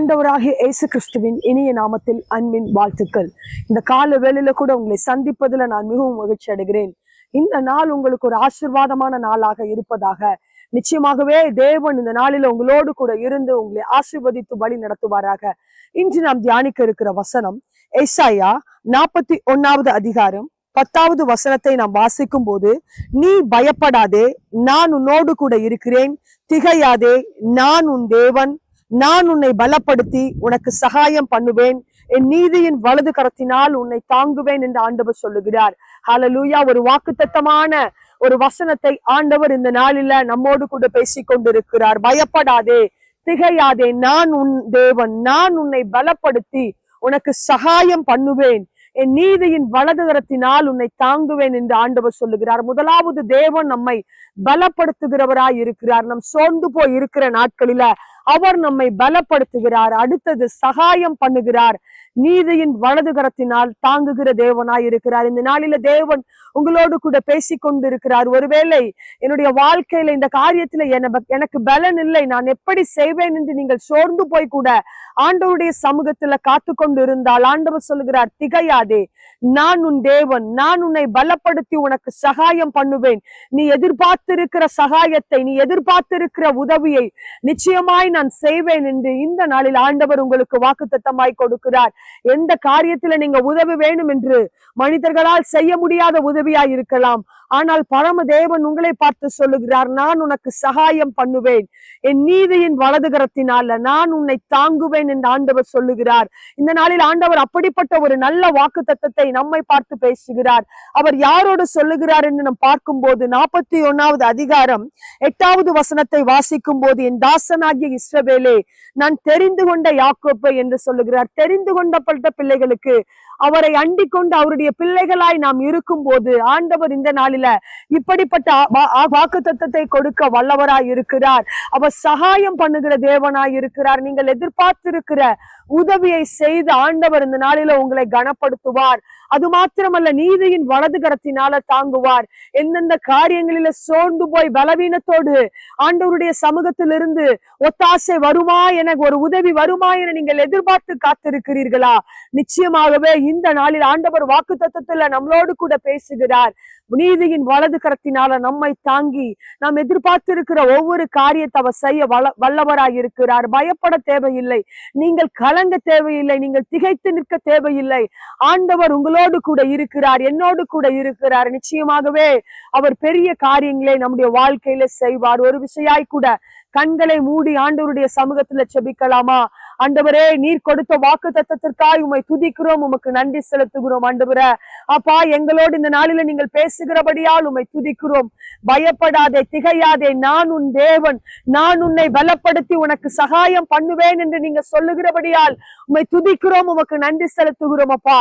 ஆண்டவராகிய இயேசு கிறிஸ்துவின் இனிய நாமத்தில் அன்பின் வாழ்த்துக்கள். இந்த கால வேளையில கூட உங்களை சந்திப்பதில் நான் மிகவும் மகிழ்ச்சி அடைகிறேன். இந்த நாள் உங்களுக்கு ஒரு ஆசீர்வாதமான நாளாக இருப்பதாக. நிச்சயமாகவே தேவன் இந்த நாளில உங்களோடு கூட இருந்து உங்களை ஆசீர்வதித்து வழி நடத்துவாராக. இன்று நாம் தியானிக்க இருக்கிற வசனம் ஏசாயா 41வது அதிகாரம் 10வது வசனத்தை நாம் வாசிக்கும் போது, நீ பயப்படாதே, நான் உன்னோடு கூட இருக்கிறேன், திகையாதே, நான் உன் தேவன், நான் உன்னை பலப்படுத்தி உனக்கு சகாயம் பண்ணுவேன், என் நீதியின் வலது கரத்தினால் உன்னை தாங்குவேன் என்று ஆண்டவர் சொல்லுகிறார். ஹல்லேலூயா. ஒரு வாக்குத்தத்தமான ஒரு வசனத்தை ஆண்டவர் இந்த நாளில நம்மோடு கூட பேசிக் கொண்டிருக்கிறார். பயப்படாதே, திகையாதே, நான் உன் தேவன், நான் உன்னை பலப்படுத்தி உனக்கு சகாயம் பண்ணுவேன், என் நீதியின் வலது கரத்தினால் உன்னை தாங்குவேன் என்று ஆண்டவர் சொல்லுகிறார். முதலாவது, தேவன் நம்மை பலப்படுத்துகிறவராய் இருக்கிறார். நம் சோர்ந்து போய் இருக்கிற நாட்களில அவர் நம்மை பலப்படுத்துகிறார். அடுத்தது, சகாயம் பண்ணுகிறார், நீதியின் வலது கரத்தினால் தாங்குகிற தேவனாய் இருக்கிறார். இந்த நாளில தேவன் உங்களோடு கூட பேசிக் கொண்டிருக்கிறார். ஒருவேளை என்னுடைய வாழ்க்கையில இந்த காரியத்துல எனக்கு பலன் இல்லை, நான் எப்படி செய்வேன் என்று நீங்கள் சோர்ந்து போய் கூட ஆண்டவருடைய சமூகத்துல காத்து கொண்டு இருந்தால் ஆண்டவர் சொல்லுகிறார், திகையாதே, நான் உன் தேவன், நான் உன்னை பலப்படுத்தி உனக்கு சகாயம் பண்ணுவேன். நீ எதிர்பார்த்திருக்கிற சகாயத்தை, நீ எதிர்பார்த்திருக்கிற உதவியை நிச்சயமாய் நான் செய்வேன் என்று இந்த நாளில் ஆண்டவர் உங்களுக்கு வாக்குத்தத்தமாய் கொடுக்கிறார். எந்த காரியத்துல நீங்க உதவி வேணும் என்று மனிதர்களால் செய்ய முடியாத உதவியாய் இருக்கலாம், ஆனால் பரம தேவன் உங்களை பார்த்து சொல்லுகிறார், நான் உனக்கு சகாயம் பண்ணுவேன், என் நீதியின் வலது கரத்தினால நான் உன்னை தாங்குவேன் என்று ஆண்டவர் சொல்லுகிறார். இந்த நாளில் ஆண்டவர் அப்படிப்பட்ட ஒரு நல்ல வாக்குத்தத்தத்தை நம்மை பார்த்து பேசுகிறார். அவர் யாரோடு சொல்லுகிறார் என்று நாம் பார்க்கும் போது, 41வது அதிகாரம் 8வது வசனத்தை வாசிக்கும் போது, என் தாசனாகிய இஸ்ரவேலே, நான் தெரிந்து கொண்ட யாக்கோபை என்று சொல்லுகிறார். தெரிந்து கொண்டப்பட்ட பிள்ளைகளுக்கு, அவரை அண்டிக் கொண்டு அவருடைய பிள்ளைகளாய் நாம் இருக்கும் போது ஆண்டவர் இந்த நாளில இப்படிப்பட்ட வாக்குத்தத்தத்தை கொடுக்க வல்லவராய் இருக்கிறார். அவர் சகாயம் பண்ணுகிற தேவனாய் இருக்கிறார். நீங்கள் எதிர்பார்த்திருக்கிற உதவியை செய்து ஆண்டவர் இந்த நாளில உங்களை கனப்படுத்துவார். அது மாத்திரமல்ல, நீதியின் வலது கரத்தினால தாங்குவார். எந்தெந்த காரியங்களில சோர்ந்து போய் பலவீனத்தோடு ஆண்டவருடைய சமூகத்திலிருந்து ஒத்தாசை வருமா, எனக்கு ஒரு உதவி வருமா என நீங்கள் எதிர்பார்த்து காத்திருக்கிறீர்களா? நிச்சயமாகவே இந்த நாளில் ஆண்டவர் வாக்குத்தத்தத்துல நம்மளோடு கூட பேசுகிறார். நீதியின் வலது கரத்தினால நம்மை தாங்கி நாம் எதிர்பார்த்திருக்கிற ஒவ்வொரு காரியத்தை அவர் செய்ய வல்லவராய் இருக்கிறார். பயப்பட தேவையில்லை, நீங்கள் கலங்க தேவையில்லை, நீங்கள் திகைத்து நிற்க தேவையில்லை. ஆண்டவர் உங்களோடு கூட இருக்கிறார், என்னோடு கூட இருக்கிறார். நிச்சயமாகவே அவர் பெரிய காரியங்களை நம்முடைய வாழ்க்கையில செய்வார். ஒரு விஷயாய் கூட கண்களை மூடி ஆண்டவருடைய சமூகத்துல செபிக்கலாமா? ஆண்டவரே, நீர் கொடுத்த வாக்கு தத்தத்திற்காய் உம்மை துதிக்கிறோம், உமக்கு நன்றி செலுத்துகிறோம். ஆண்டவரே, அப்பா, எங்களோடு இந்த நாளில நீங்கள் பேசுகிறபடியால் உம்மை துதிக்கிறோம். பயப்படாதே, திகையாதே, நான் உன் தேவன், நான் உன்னை பலப்படுத்தி உனக்கு சகாயம் பண்ணுவேன் என்று நீங்க சொல்லுகிறபடியால் உம்மை துதிக்கிறோம், உமக்கு நன்றி செலுத்துகிறோம். அப்பா,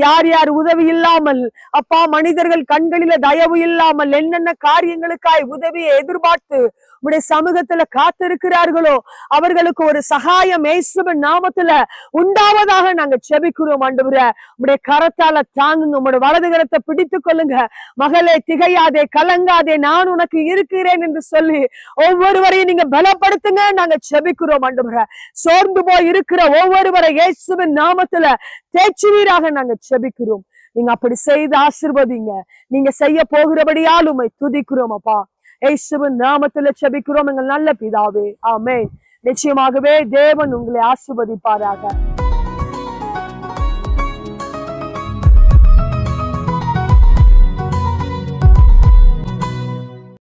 யார் யார் உதவி இல்லாமல், அப்பா, மனிதர்கள் கண்களில தயவு இல்லாமல் என்னென்ன காரியங்களுக்காய் உதவியை எதிர்பார்த்து உடைய சமூகத்துல காத்திருக்கிறார்களோ அவர்களுக்கு ஒரு சகாயம் இயேசுவின் நாமத்துல உண்டாவதாக நாங்க செபிக்கிறோம். ஆண்டவரே, உடைய கரத்தால தாங்குங்க, உடைய வலது கரத்தை பிடித்துக் கொள்ளுங்க. மகளே, திகையாதே, கலங்காதே, நான் உனக்கு இருக்கிறேன் என்று சொல்லி ஒவ்வொருவரையும் நீங்க பலப்படுத்துங்க, நாங்க செபிக்கிறோம். ஆண்டவரே, சோர்ந்து போய் இருக்கிற ஒவ்வொருவரை இயேசுவின் நாமத்துல தேற்றுவீராக நாங்க செபிக்கிறோம். நீங்க அப்படி செய்து ஆசீர்வதிங்க. நீங்க செய்ய போகிறபடியால் உம்மை துதிக்கிறோம். அப்பா, இயேசுவின் நாமத்துல செபிக்கிறோம் எங்கள் நல்ல பிதாவே, ஆமென். நிச்சயமாகவே தேவன் உங்களை ஆசீர்வதிப்பாராக.